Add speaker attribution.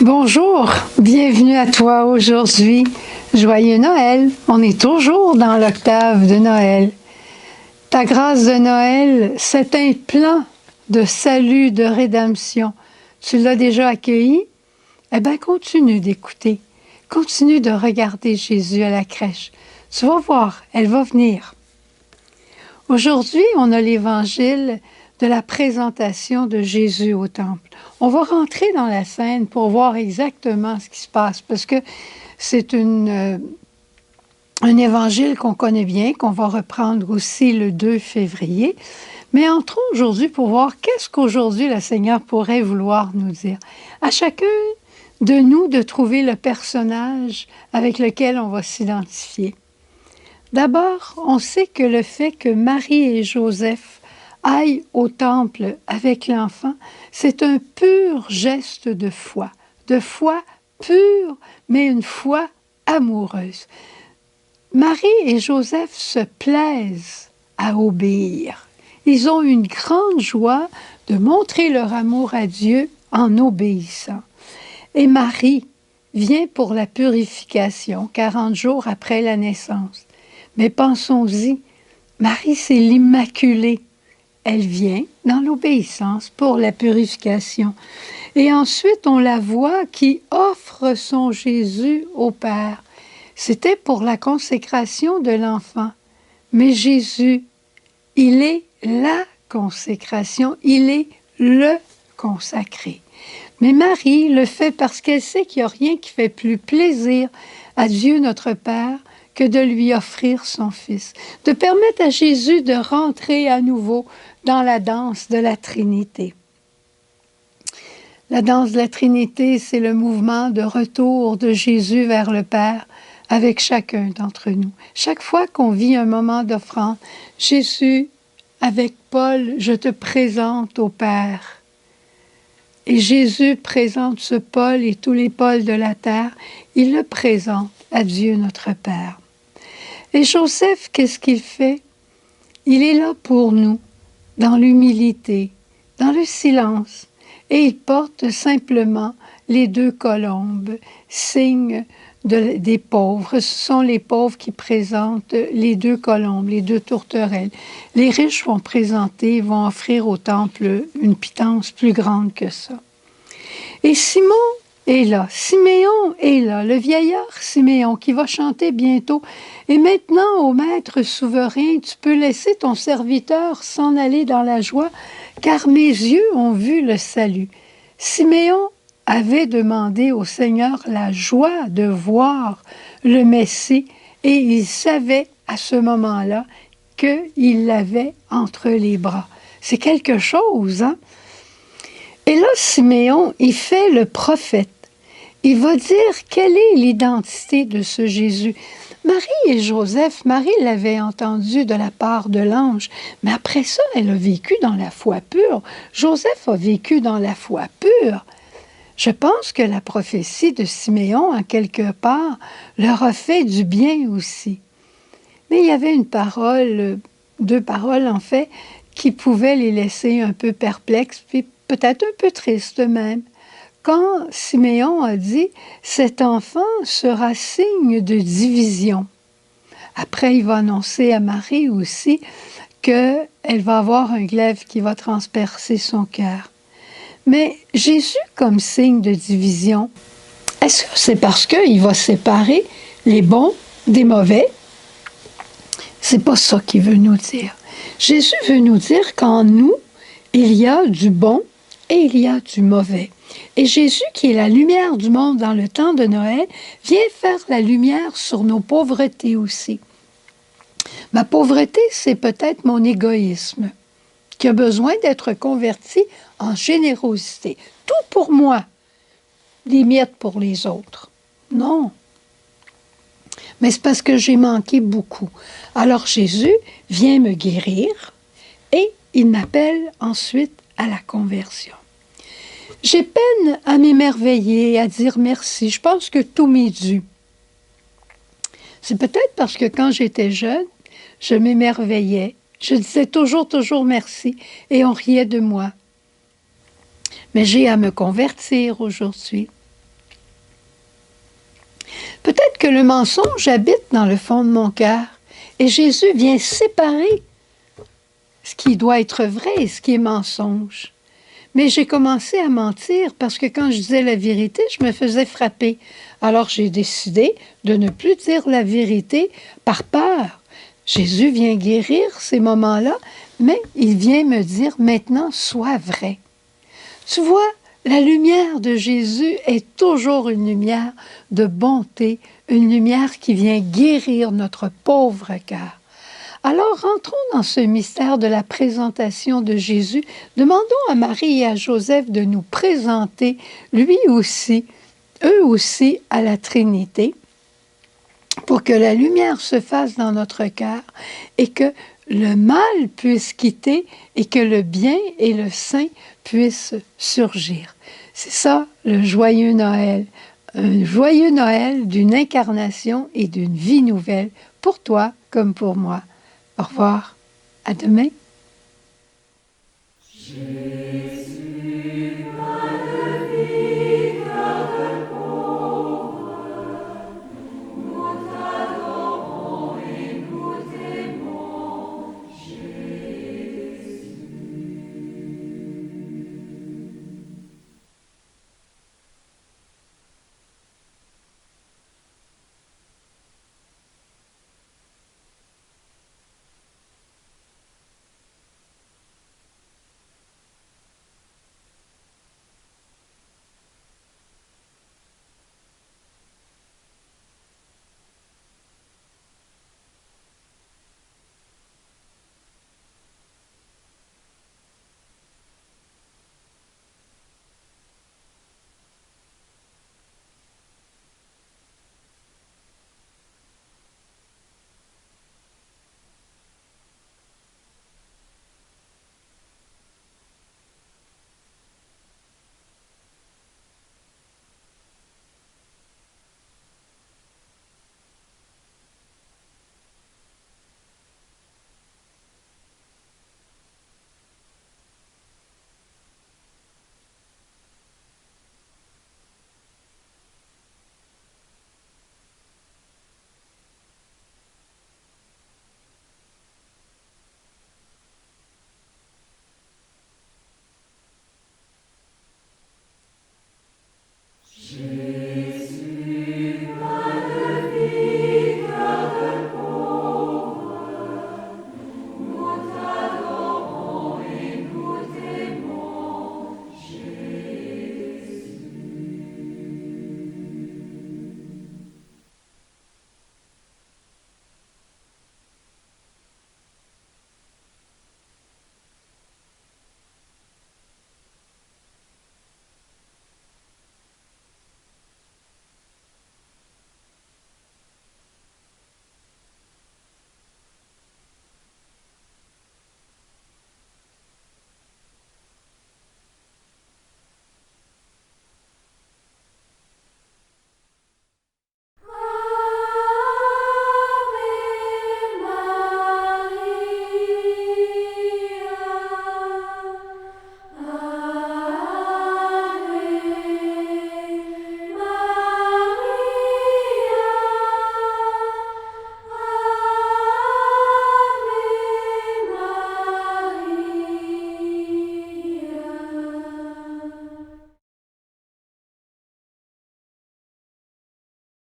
Speaker 1: Bonjour, bienvenue à toi aujourd'hui. Joyeux Noël, on est toujours dans l'octave de Noël. Ta grâce de Noël, c'est un plan de salut, de rédemption. Tu l'as déjà accueilli? Eh bien, continue d'écouter. Continue de regarder Jésus à la crèche. Tu vas voir, elle va venir. Aujourd'hui, on a l'évangile de la présentation de Jésus au temple. On va rentrer dans la scène pour voir exactement ce qui se passe, parce que c'est un évangile qu'on connaît bien, qu'on va reprendre aussi le 2 février. Mais entrons aujourd'hui pour voir qu'est-ce qu'aujourd'hui le Seigneur pourrait vouloir nous dire. À chacun de nous de trouver le personnage avec lequel on va s'identifier. D'abord, on sait que le fait que Marie et Joseph aillent au temple avec l'enfant, c'est un pur geste de foi pure, mais une foi amoureuse. Marie et Joseph se plaisent à obéir. Ils ont une grande joie de montrer leur amour à Dieu en obéissant. Et Marie vient pour la purification 40 jours après la naissance. Mais pensons-y, Marie, c'est l'Immaculée. Elle vient dans l'obéissance pour la purification. Et ensuite, on la voit qui offre son Jésus au Père. C'était pour la consécration de l'enfant. Mais Jésus, il est la consécration, il est le consacré. Mais Marie le fait parce qu'elle sait qu'il n'y a rien qui fait plus plaisir à Dieu notre Père que de lui offrir son Fils, de permettre à Jésus de rentrer à nouveau dans la danse de la Trinité. La danse de la Trinité, c'est le mouvement de retour de Jésus vers le Père avec chacun d'entre nous. Chaque fois qu'on vit un moment d'offrande, Jésus, avec Paul, je te présente au Père. Et Jésus présente ce Paul et tous les Pauls de la terre, il le présente à Dieu notre Père. Et Joseph, qu'est-ce qu'il fait? Il est là pour nous, dans l'humilité, dans le silence, et il porte simplement les 2 colombes, signe des pauvres. Ce sont les pauvres qui présentent les 2 colombes, les 2 tourterelles. Les riches vont présenter, vont offrir au temple une pitance plus grande que ça. Et Simon est là, Siméon est là, le vieillard Siméon qui va chanter bientôt. Et maintenant, ô Maître souverain, tu peux laisser ton serviteur s'en aller dans la joie, car mes yeux ont vu le salut. Siméon avait demandé au Seigneur la joie de voir le Messie, et il savait à ce moment-là qu'il l'avait entre les bras. C'est quelque chose, hein? Et là, Siméon, il fait le prophète. Il va dire quelle est l'identité de ce Jésus. Marie et Joseph, Marie l'avait entendu de la part de l'ange, mais après ça, elle a vécu dans la foi pure. Joseph a vécu dans la foi pure. Je pense que la prophétie de Siméon, en quelque part, leur a fait du bien aussi. Mais il y avait une parole, 2 paroles en fait, qui pouvaient les laisser un peu perplexes, puis peut-être un peu tristes même. Quand Siméon a dit « Cet enfant sera signe de division ». Après, il va annoncer à Marie aussi qu'elle va avoir un glaive qui va transpercer son cœur. Mais Jésus, comme signe de division, est-ce que c'est parce qu'il va séparer les bons des mauvais? C'est pas ça qu'il veut nous dire. Jésus veut nous dire qu'en nous, il y a du bon et il y a du mauvais. Et Jésus, qui est la lumière du monde dans le temps de Noël, vient faire la lumière sur nos pauvretés aussi. Ma pauvreté, c'est peut-être mon égoïsme, qui a besoin d'être converti en générosité. Tout pour moi, des miettes pour les autres. Non. Mais c'est parce que j'ai manqué beaucoup. Alors Jésus vient me guérir et il m'appelle ensuite à la conversion. J'ai peine à m'émerveiller, à dire merci. Je pense que tout m'est dû. C'est peut-être parce que quand j'étais jeune, je m'émerveillais. Je disais toujours merci et on riait de moi. Mais j'ai à me convertir aujourd'hui. Peut-être que le mensonge habite dans le fond de mon cœur et Jésus vient séparer ce qui doit être vrai et ce qui est mensonge. Mais j'ai commencé à mentir parce que quand je disais la vérité, je me faisais frapper. Alors j'ai décidé de ne plus dire la vérité par peur. Jésus vient guérir ces moments-là, mais il vient me dire maintenant, sois vrai. Tu vois, la lumière de Jésus est toujours une lumière de bonté, une lumière qui vient guérir notre pauvre cœur. Alors, rentrons dans ce mystère de la présentation de Jésus. Demandons à Marie et à Joseph de nous présenter, lui aussi, eux aussi, à la Trinité, pour que la lumière se fasse dans notre cœur et que le mal puisse quitter et que le bien et le saint puissent surgir. C'est ça, le joyeux Noël. Un joyeux Noël d'une incarnation et d'une vie nouvelle pour toi comme pour moi. Au revoir. À demain.